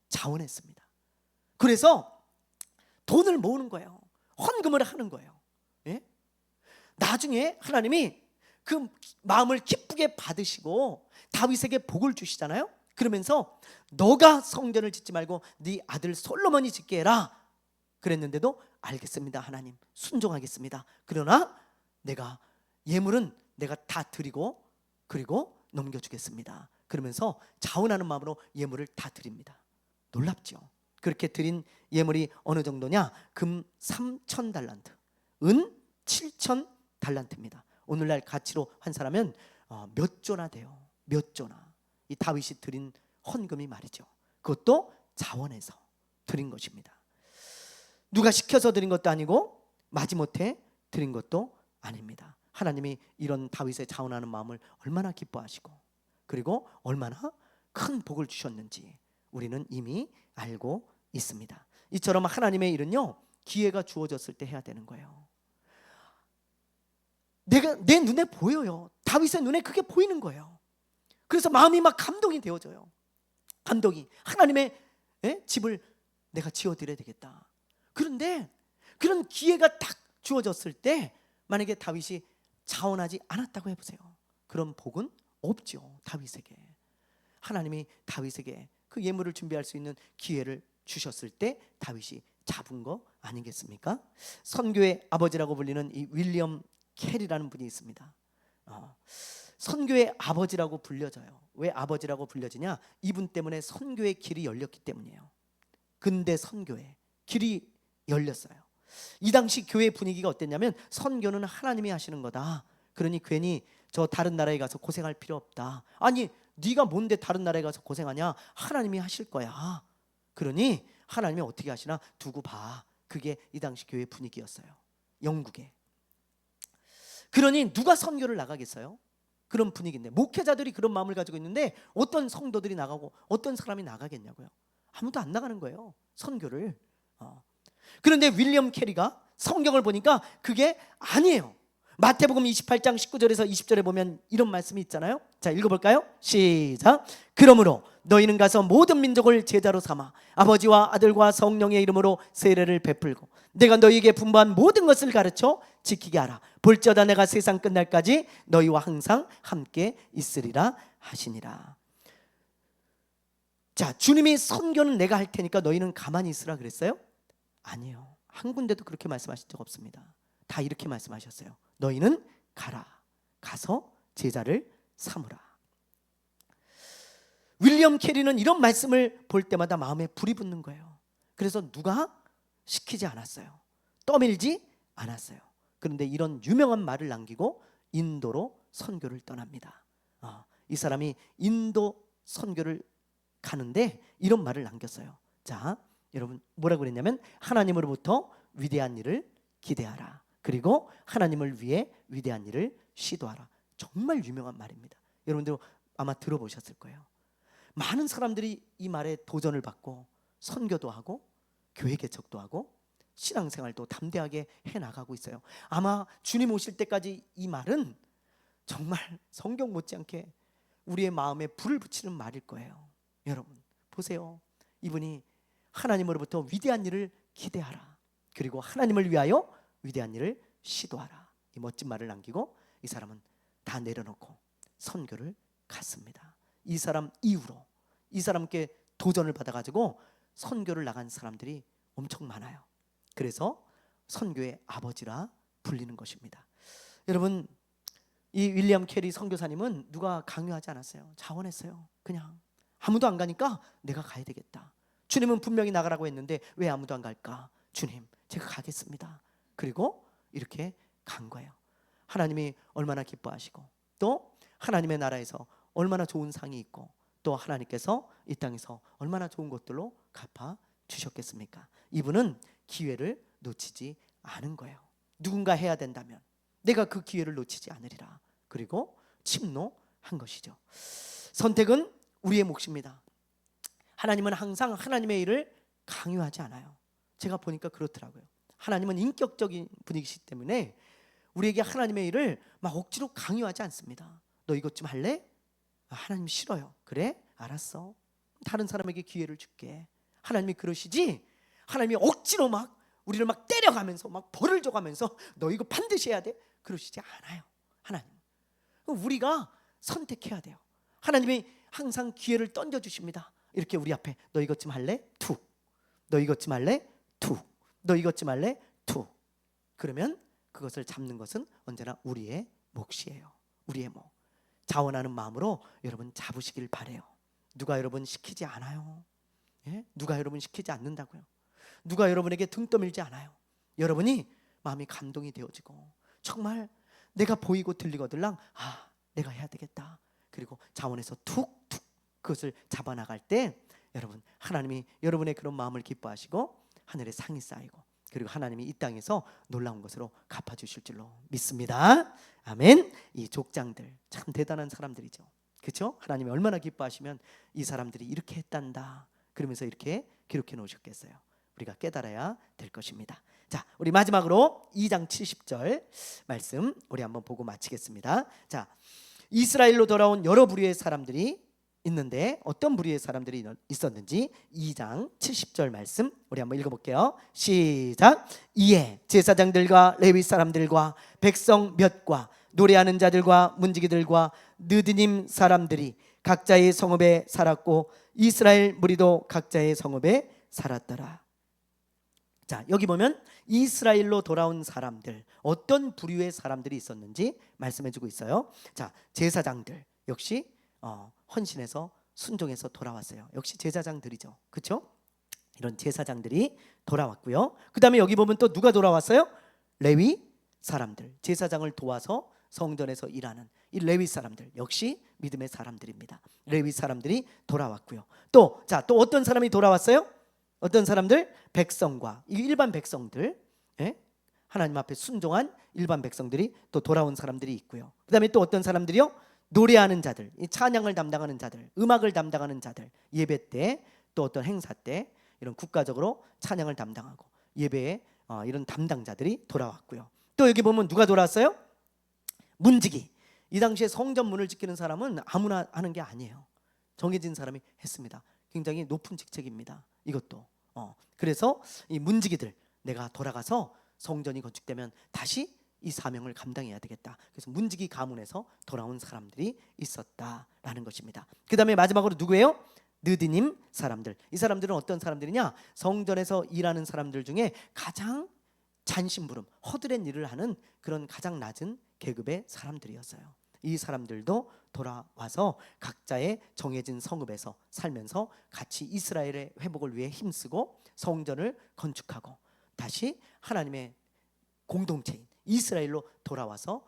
자원했습니다. 그래서 돈을 모으는 거예요. 헌금을 하는 거예요. 예? 나중에 하나님이 그 마음을 기쁘게 받으시고 다윗에게 복을 주시잖아요. 그러면서 너가 성전을 짓지 말고 네 아들 솔로몬이 짓게 해라 그랬는데도 알겠습니다 하나님, 순종하겠습니다. 그러나 예물은 내가 다 드리고 그리고 넘겨주겠습니다. 그러면서 자원하는 마음으로 예물을 다 드립니다. 놀랍죠? 그렇게 드린 예물이 어느 정도냐? 금 3,000달란트, 은 7,000달란트입니다. 오늘날 가치로 환산하면 몇 조나 돼요. 몇 조나. 이 다윗이 드린 헌금이 말이죠. 그것도 자원해서 드린 것입니다. 누가 시켜서 드린 것도 아니고 마지못해 드린 것도 아닙니다. 하나님이 이런 다윗의 자원하는 마음을 얼마나 기뻐하시고 그리고 얼마나 큰 복을 주셨는지 우리는 이미 알고 있습니다. 이처럼 하나님의 일은요, 기회가 주어졌을 때 해야 되는 거예요. 내 눈에 보여요. 다윗의 눈에 그게 보이는 거예요. 그래서 마음이 막 감동이 되어져요. 감동이. 하나님의 집을 내가 지어드려야 되겠다. 그런데 그런 기회가 딱 주어졌을 때 만약에 다윗이 자원하지 않았다고 해보세요. 그런 복은 없죠. 다윗에게. 하나님이 다윗에게 그 예물을 준비할 수 있는 기회를 주셨을 때 다윗이 잡은 거 아니겠습니까? 선교의 아버지라고 불리는 이 윌리엄 캐리라는 분이 있습니다. 선교의 아버지라고 불려져요. 왜 아버지라고 불려지냐? 이분 때문에 선교의 길이 열렸기 때문이에요. 근대 선교의 길이 열렸어요. 이 당시 교회 분위기가 어땠냐면 선교는 하나님이 하시는 거다. 그러니 괜히 저 다른 나라에 가서 고생할 필요 없다. 아니 네가 뭔데 다른 나라에 가서 고생하냐? 하나님이 하실 거야. 그러니 하나님이 어떻게 하시나 두고 봐. 그게 이 당시 교회 분위기였어요. 영국에. 그러니 누가 선교를 나가겠어요? 그런 분위기인데 목회자들이 그런 마음을 가지고 있는데 어떤 성도들이 나가고 어떤 사람이 나가겠냐고요. 아무도 안 나가는 거예요, 선교를. 그런데 윌리엄 캐리가 성경을 보니까 그게 아니에요. 마태복음 28장 19절에서 20절에 보면 이런 말씀이 있잖아요. 자, 읽어볼까요? 시작. 그러므로 너희는 가서 모든 민족을 제자로 삼아 아버지와 아들과 성령의 이름으로 세례를 베풀고 내가 너희에게 분부한 모든 것을 가르쳐 지키게 하라. 볼지어다 내가 세상 끝날까지 너희와 항상 함께 있으리라 하시니라. 자, 주님이 선교는 내가 할 테니까 너희는 가만히 있으라 그랬어요? 아니요. 한 군데도 그렇게 말씀하신 적 없습니다. 다 이렇게 말씀하셨어요. 너희는 가라. 가서 제자를 삼으라. 윌리엄 캐리는 이런 말씀을 볼 때마다 마음에 불이 붙는 거예요. 그래서 누가 시키지 않았어요. 떠밀지 않았어요. 그런데 이런 유명한 말을 남기고 인도로 선교를 떠납니다. 이 사람이 인도 선교를 가는데 이런 말을 남겼어요. 자, 여러분 뭐라고 그랬냐면 하나님으로부터 위대한 일을 기대하라. 그리고 하나님을 위해 위대한 일을 시도하라. 정말 유명한 말입니다. 여러분들 아마 들어보셨을 거예요. 많은 사람들이 이 말에 도전을 받고 선교도 하고 교회 개척도 하고 신앙생활도 담대하게 해나가고 있어요. 아마 주님 오실 때까지 이 말은 정말 성경 못지않게 우리의 마음에 불을 붙이는 말일 거예요. 여러분 보세요. 이분이 하나님으로부터 위대한 일을 기대하라. 그리고 하나님을 위하여 위대한 일을 시도하라. 이 멋진 말을 남기고 이 사람은 다 내려놓고 선교를 갔습니다. 이 사람 이후로 이 사람께 도전을 받아가지고 선교를 나간 사람들이 엄청 많아요. 그래서 선교의 아버지라 불리는 것입니다. 여러분 이 윌리엄 캐리 선교사님은 누가 강요하지 않았어요. 자원했어요. 그냥 아무도 안 가니까 내가 가야 되겠다. 주님은 분명히 나가라고 했는데 왜 아무도 안 갈까? 주님 제가 가겠습니다. 그리고 이렇게 간 거예요. 하나님이 얼마나 기뻐하시고 또 하나님의 나라에서 얼마나 좋은 상이 있고 또 하나님께서 이 땅에서 얼마나 좋은 것들로 갚아 주셨겠습니까? 이분은 기회를 놓치지 않은 거예요. 누군가 해야 된다면 내가 그 기회를 놓치지 않으리라. 그리고 침노한 것이죠. 선택은 우리의 몫입니다. 하나님은 항상 하나님의 일을 강요하지 않아요. 제가 보니까 그렇더라고요. 하나님은 인격적인 분이시기 때문에 우리에게 하나님의 일을 막 억지로 강요하지 않습니다. 너 이것 좀 할래? 하나님 싫어요. 그래? 알았어. 다른 사람에게 기회를 줄게. 하나님이 그러시지 하나님이 억지로 막 우리를 막 때려가면서 막 벌을 줘가면서 너 이거 반드시 해야 돼? 그러시지 않아요. 하나님. 우리가 선택해야 돼요. 하나님이 항상 기회를 던져주십니다. 이렇게 우리 앞에 너 이것 좀 할래? 툭. 너 이것 좀 할래? 툭. 너 이것 좀 할래? 툭. 그러면 그것을 잡는 것은 언제나 우리의 몫이에요. 우리의 몫. 자원하는 마음으로 여러분 잡으시길 바래요. 누가 여러분 시키지 않아요. 예? 누가 여러분 시키지 않는다고요. 누가 여러분에게 등 떠밀지 않아요. 여러분이 마음이 감동이 되어지고 정말 내가 보이고 들리거들랑 내가 해야 되겠다. 그리고 자원해서 툭툭 그것을 잡아나갈 때 여러분 하나님이 여러분의 그런 마음을 기뻐하시고 하늘에 상이 쌓이고 그리고 하나님이 이 땅에서 놀라운 것으로 갚아주실 줄로 믿습니다. 아멘. 이 족장들 참 대단한 사람들이죠. 그렇죠? 하나님이 얼마나 기뻐하시면 이 사람들이 이렇게 했단다 그러면서 이렇게 기록해 놓으셨겠어요. 우리가 깨달아야 될 것입니다. 자, 우리 마지막으로 2장 70절 말씀 우리 한번 보고 마치겠습니다. 자, 이스라엘로 돌아온 여러 부류의 사람들이 있는데 어떤 부류의 사람들이 있었는지 2장 70절 말씀 우리 한번 읽어볼게요. 시작. 이에 제사장들과 레위 사람들과 백성 몇과 노래하는 자들과 문지기들과 느드님 사람들이 각자의 성읍에 살았고 이스라엘 무리도 각자의 성읍에 살았더라. 자, 여기 보면 이스라엘로 돌아온 사람들 어떤 부류의 사람들이 있었는지 말씀해주고 있어요. 자, 제사장들 역시 헌신해서 순종해서 돌아왔어요. 역시 제사장들이죠. 그렇죠? 이런 제사장들이 돌아왔고요. 그 다음에 여기 보면 또 누가 돌아왔어요? 레위 사람들, 제사장을 도와서 성전에서 일하는 이 레위 사람들, 역시 믿음의 사람들입니다. 레위 사람들이 돌아왔고요. 또 어떤 사람이 돌아왔어요? 어떤 사람들? 백성과 이 일반 백성들, 하나님 앞에 순종한 일반 백성들이 또 돌아온 사람들이 있고요. 그 다음에 또 어떤 사람들이요? 노래하는 자들, 이 찬양을 담당하는 자들, 음악을 담당하는 자들, 예배 때 또 어떤 행사 때 이런 국가적으로 찬양을 담당하고 예배에 이런 담당자들이 돌아왔고요. 또 여기 보면 누가 돌아왔어요? 문지기. 이 당시에 성전 문을 지키는 사람은 아무나 하는 게 아니에요. 정해진 사람이 했습니다. 굉장히 높은 직책입니다. 이것도. 그래서 이 문지기들, 내가 돌아가서 성전이 건축되면 다시 이 사명을 감당해야 되겠다. 그래서 문지기 가문에서 돌아온 사람들이 있었다라는 것입니다. 그 다음에 마지막으로 누구예요? 느디님 사람들. 이 사람들은 어떤 사람들이냐? 성전에서 일하는 사람들 중에 가장 잔심부름, 허드렛 일을 하는 그런 가장 낮은 계급의 사람들이었어요. 이 사람들도 돌아와서 각자의 정해진 성읍에서 살면서 같이 이스라엘의 회복을 위해 힘쓰고 성전을 건축하고 다시 하나님의 공동체인 이스라엘로 돌아와서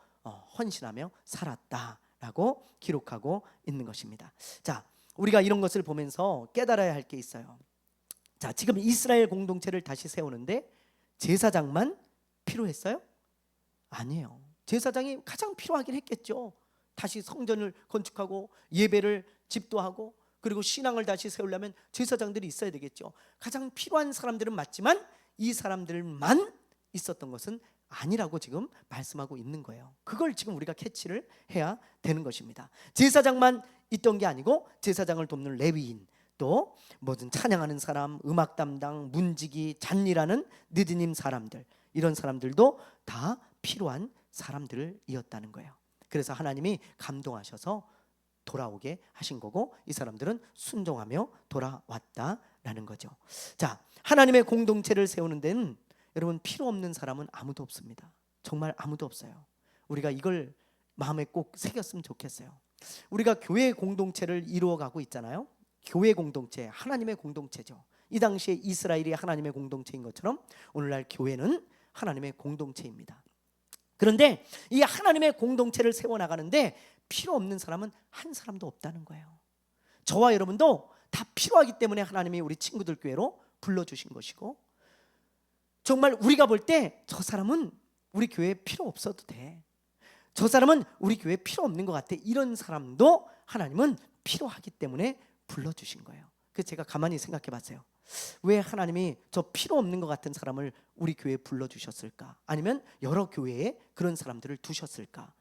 헌신하며 살았다라고 기록하고 있는 것입니다. 자, 우리가 이런 것을 보면서 깨달아야 할 게 있어요. 자, 지금 이스라엘 공동체를 다시 세우는데 제사장만 필요했어요? 아니에요. 제사장이 가장 필요하긴 했겠죠. 다시 성전을 건축하고 예배를 집도하고 그리고 신앙을 다시 세우려면 제사장들이 있어야 되겠죠. 가장 필요한 사람들은 맞지만 이 사람들만 있었던 것은 아니라고 지금 말씀하고 있는 거예요. 그걸 지금 우리가 캐치를 해야 되는 것입니다. 제사장만 있던 게 아니고 제사장을 돕는 레위인, 또 뭐든 찬양하는 사람, 음악 담당, 문지기, 잔일하는 느디님 사람들, 이런 사람들도 다 필요한 사람들이었다는 거예요. 그래서 하나님이 감동하셔서 돌아오게 하신 거고 이 사람들은 순종하며 돌아왔다라는 거죠. 자, 하나님의 공동체를 세우는 데는 여러분 필요 없는 사람은 아무도 없습니다. 정말 아무도 없어요. 우리가 이걸 마음에 꼭 새겼으면 좋겠어요. 우리가 교회 공동체를 이루어가고 있잖아요. 교회 공동체, 하나님의 공동체죠. 이 당시에 이스라엘이 하나님의 공동체인 것처럼 오늘날 교회는 하나님의 공동체입니다. 그런데 이 하나님의 공동체를 세워나가는데 필요 없는 사람은 한 사람도 없다는 거예요. 저와 여러분도 다 필요하기 때문에 하나님이 우리 친구들 교회로 불러주신 것이고, 정말 우리가 볼 때 저 사람은 우리 교회에 필요 없어도 돼, 저 사람은 우리 교회에 필요 없는 것 같아, 이런 사람도 하나님은 필요하기 때문에 불러주신 거예요. 그래서 제가 가만히 생각해 봤어요. 왜 하나님이 저 필요 없는 것 같은 사람을 우리 교회에 불러주셨을까? 아니면 여러 교회에 그런 사람들을 두셨을까?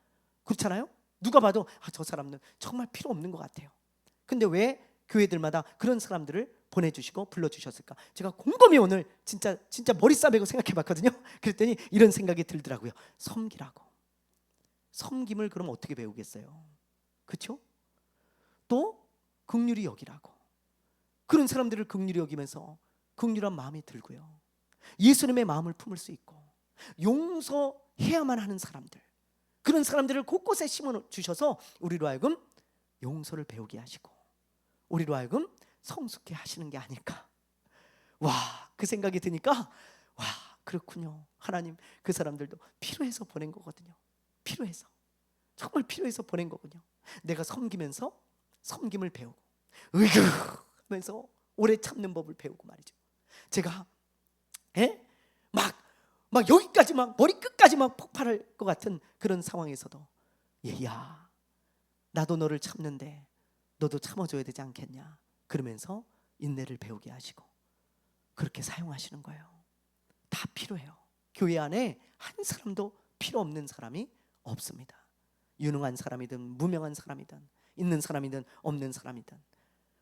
그렇잖아요. 누가 봐도 저 사람은 정말 필요 없는 것 같아요. 근데 왜 교회들마다 그런 사람들을 보내주시고 불러주셨을까? 제가 곰곰이 오늘 진짜 머리 싸매고 생각해 봤거든요. 그랬더니 이런 생각이 들더라고요. 섬기라고. 섬김을 그럼 어떻게 배우겠어요? 그렇죠? 또 긍휼히 여기라고. 그런 사람들을 긍휼히 여기면서 긍휼한 마음이 들고요, 예수님의 마음을 품을 수 있고 용서해야만 하는 사람들, 그런 사람들을 곳곳에 심어주셔서 우리로 하여금 용서를 배우게 하시고 우리로 하여금 성숙해 하시는 게 아닐까. 와, 그 생각이 드니까 와, 그렇군요. 하나님 그 사람들도 필요해서 보낸 거거든요. 필요해서, 정말 필요해서 보낸 거군요. 내가 섬기면서 섬김을 배우고 으이그 하면서 오래 참는 법을 배우고 말이죠. 제가 막 여기까지 막 머리 끝까지 막 폭발할 것 같은 그런 상황에서도 얘야, 나도 너를 참는데 너도 참아줘야 되지 않겠냐, 그러면서 인내를 배우게 하시고 그렇게 사용하시는 거예요. 다 필요해요. 교회 안에 한 사람도 필요 없는 사람이 없습니다. 유능한 사람이든 무명한 사람이든 있는 사람이든 없는 사람이든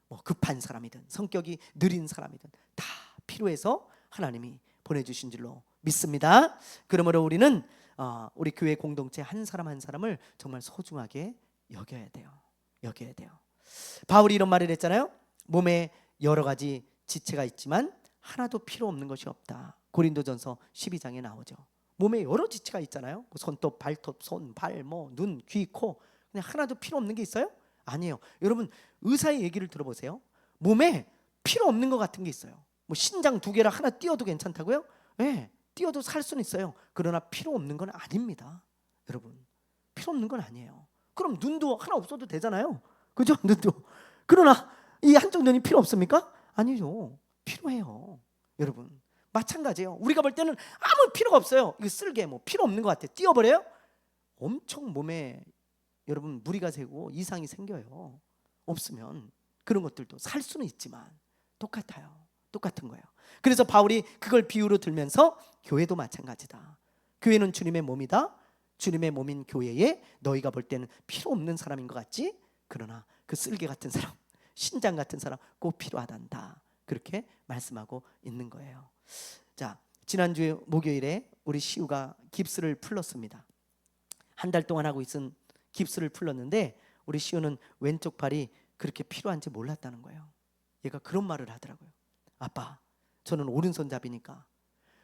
뭐 급한 사람이든 성격이 느린 사람이든 다 필요해서 하나님이 보내주신 줄로 믿습니다. 그러므로 우리는 우리 교회 공동체 한 사람 한 사람을 정말 소중하게 여겨야 돼요. 바울이 이런 말을 했잖아요. 몸에 여러 가지 지체가 있지만 하나도 필요 없는 것이 없다. 고린도전서 12장에 나오죠. 몸에 여러 지체가 있잖아요. 손톱, 발톱, 손, 발, 눈, 귀, 코. 그냥 하나도 필요 없는 게 있어요? 아니에요. 여러분 의사의 얘기를 들어보세요. 몸에 필요 없는 것 같은 게 있어요. 뭐 신장 2개를 하나 띄어도 괜찮다고요? 네, 띄어도 살 수는 있어요. 그러나 필요 없는 건 아닙니다. 여러분, 필요 없는 건 아니에요. 그럼 눈도 하나 없어도 되잖아요. 그죠? 눈도. 그러나 이 한쪽 눈이 필요 없습니까? 아니죠. 필요해요. 여러분, 마찬가지예요. 우리가 볼 때는 아무 필요가 없어요. 이거 쓸개 뭐 필요 없는 것 같아. 띄어버려요? 엄청 몸에 여러분 무리가 새고 이상이 생겨요. 없으면 그런 것들도 살 수는 있지만 똑같아요. 똑같은 거예요. 그래서 바울이 그걸 비유로 들면서 교회도 마찬가지다. 교회는 주님의 몸이다. 주님의 몸인 교회에 너희가 볼 때는 필요 없는 사람인 것 같지? 그러나 그 쓸개 같은 사람, 신장 같은 사람 꼭 필요하단다. 그렇게 말씀하고 있는 거예요. 자, 지난주 목요일에 우리 시우가 깁스를 풀었습니다. 한 달 동안 하고 있은 깁스를 풀었는데 우리 시우는 왼쪽 팔이 그렇게 필요한지 몰랐다는 거예요. 얘가 그런 말을 하더라고요. 아빠, 저는 오른손잡이니까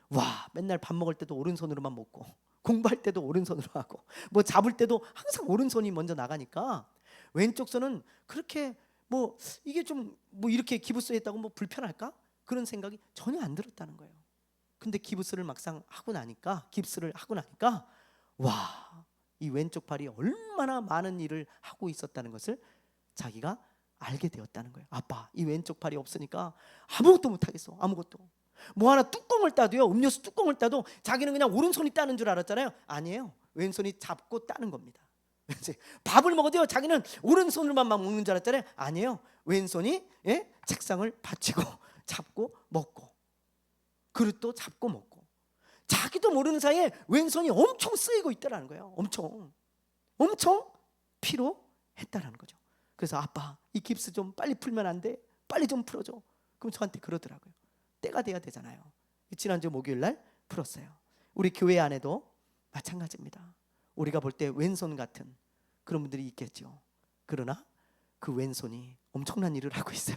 와, 맨날 밥 먹을 때도 오른손으로만 먹고 공부할 때도 오른손으로 하고 뭐 잡을 때도 항상 오른손이 먼저 나가니까 왼쪽 손은 그렇게 뭐 이게 좀 뭐 이렇게 기부스 했다고 뭐 불편할까? 그런 생각이 전혀 안 들었다는 거예요. 근데 기부스를 막상 하고 나니까 깁스를 하고 나니까 와, 이 왼쪽 팔이 얼마나 많은 일을 하고 있었다는 것을 자기가 알게 되었다는 거예요. 아빠, 이 왼쪽 팔이 없으니까 아무것도 못하겠어. 아무것도. 뭐 하나 뚜껑을 따도요, 음료수 뚜껑을 따도 자기는 그냥 오른손이 따는 줄 알았잖아요. 아니에요. 왼손이 잡고 따는 겁니다. 밥을 먹어도요, 자기는 오른손으로만 막 먹는 줄 알았잖아요. 아니에요. 왼손이 책상을 받치고 잡고 먹고 그릇도 잡고 먹고 자기도 모르는 사이에 왼손이 엄청 쓰이고 있다라는 거예요. 엄청 피로했다라는 거죠. 그래서 아빠, 이 깁스 좀 빨리 풀면 안 돼? 빨리 좀 풀어줘. 그럼 저한테 그러더라고요. 때가 돼야 되잖아요. 지난주 목요일 날 풀었어요. 우리 교회 안에도 마찬가지입니다. 우리가 볼 때 왼손 같은 그런 분들이 있겠죠. 그러나 그 왼손이 엄청난 일을 하고 있어요.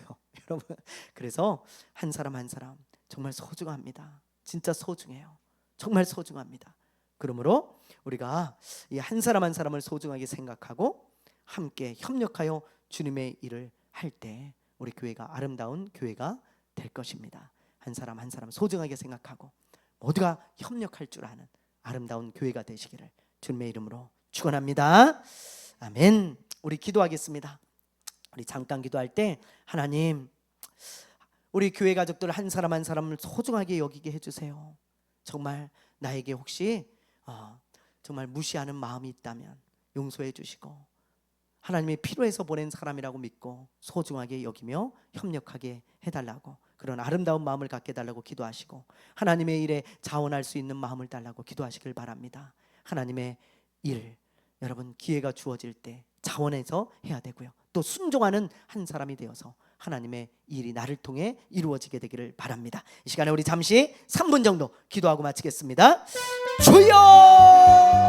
여러분, 그래서 한 사람 한 사람 정말 소중합니다. 진짜 소중해요. 정말 소중합니다. 그러므로 우리가 이 한 사람 한 사람을 소중하게 생각하고 함께 협력하여 주님의 일을 할 때 우리 교회가 아름다운 교회가 될 것입니다. 한 사람 한 사람 소중하게 생각하고 모두가 협력할 줄 아는 아름다운 교회가 되시기를 주님의 이름으로 축원합니다. 아멘. 우리 기도하겠습니다. 우리 잠깐 기도할 때 하나님, 우리 교회 가족들 한 사람 한 사람을 소중하게 여기게 해주세요. 정말 나에게 혹시 정말 무시하는 마음이 있다면 용서해 주시고 하나님이 필요해서 보낸 사람이라고 믿고 소중하게 여기며 협력하게 해달라고, 그런 아름다운 마음을 갖게 해달라고 기도하시고 하나님의 일에 자원할 수 있는 마음을 달라고 기도하시길 바랍니다. 하나님의 일, 여러분 기회가 주어질 때 자원해서 해야 되고요, 또 순종하는 한 사람이 되어서 하나님의 일이 나를 통해 이루어지게 되기를 바랍니다. 이 시간에 우리 잠시 3분 정도 기도하고 마치겠습니다. 주여!